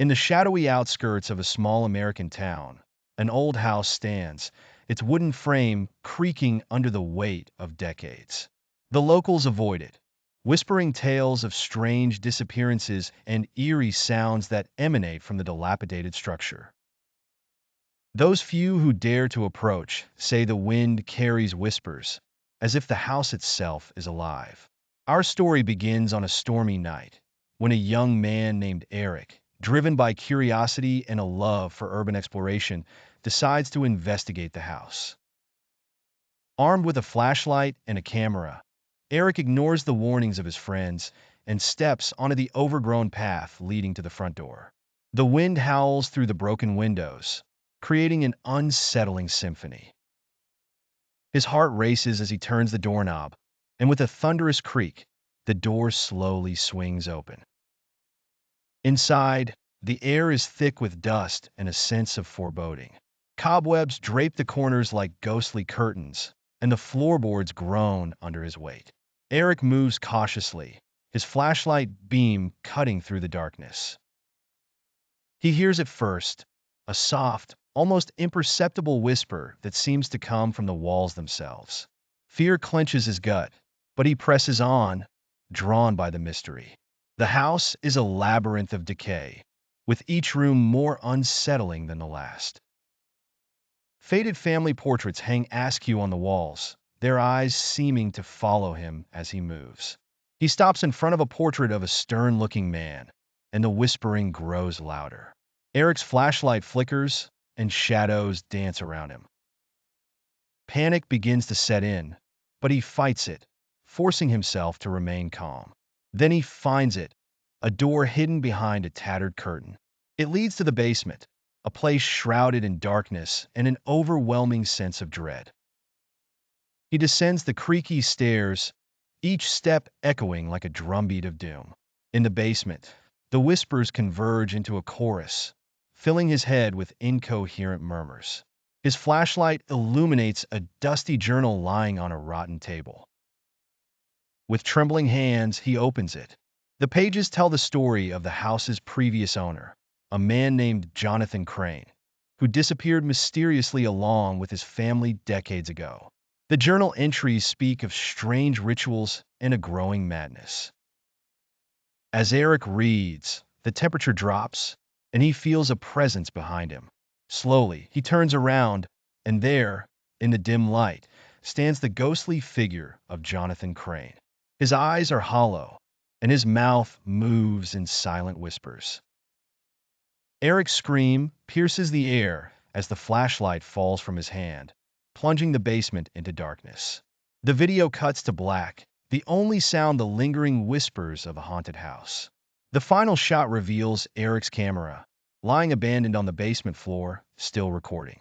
In the shadowy outskirts of a small American town, an old house stands, its wooden frame creaking under the weight of decades. The locals avoid it, whispering tales of strange disappearances and eerie sounds that emanate from the dilapidated structure. Those few who dare to approach say the wind carries whispers, as if the house itself is alive. Our story begins on a stormy night, when a young man named Eric, driven by curiosity and a love for urban exploration, decides to investigate the house. Armed with a flashlight and a camera, Eric ignores the warnings of his friends and steps onto the overgrown path leading to the front door. The wind howls through the broken windows, creating an unsettling symphony. His heart races as he turns the doorknob, and with a thunderous creak, the door slowly swings open. Inside, the air is thick with dust and a sense of foreboding. Cobwebs drape the corners like ghostly curtains, and the floorboards groan under his weight. Eric moves cautiously, his flashlight beam cutting through the darkness. He hears at first a soft, almost imperceptible whisper that seems to come from the walls themselves. Fear clenches his gut, but he presses on, drawn by the mystery. The house is a labyrinth of decay, with each room more unsettling than the last. Faded family portraits hang askew on the walls, their eyes seeming to follow him as he moves. He stops in front of a portrait of a stern-looking man, and the whispering grows louder. Eric's flashlight flickers, and shadows dance around him. Panic begins to set in, but he fights it, forcing himself to remain calm. Then he finds it, a door hidden behind a tattered curtain. It leads to the basement, a place shrouded in darkness and an overwhelming sense of dread. He descends the creaky stairs, each step echoing like a drumbeat of doom. In the basement, the whispers converge into a chorus, filling his head with incoherent murmurs. His flashlight illuminates a dusty journal lying on a rotten table. With trembling hands, he opens it. The pages tell the story of the house's previous owner, a man named Jonathan Crane, who disappeared mysteriously along with his family decades ago. The journal entries speak of strange rituals and a growing madness. As Eric reads, the temperature drops, and he feels a presence behind him. Slowly, he turns around, and there, in the dim light, stands the ghostly figure of Jonathan Crane. His eyes are hollow, and his mouth moves in silent whispers. Eric's scream pierces the air as the flashlight falls from his hand, plunging the basement into darkness. The video cuts to black, the only sound the lingering whispers of a haunted house. The final shot reveals Eric's camera, lying abandoned on the basement floor, still recording.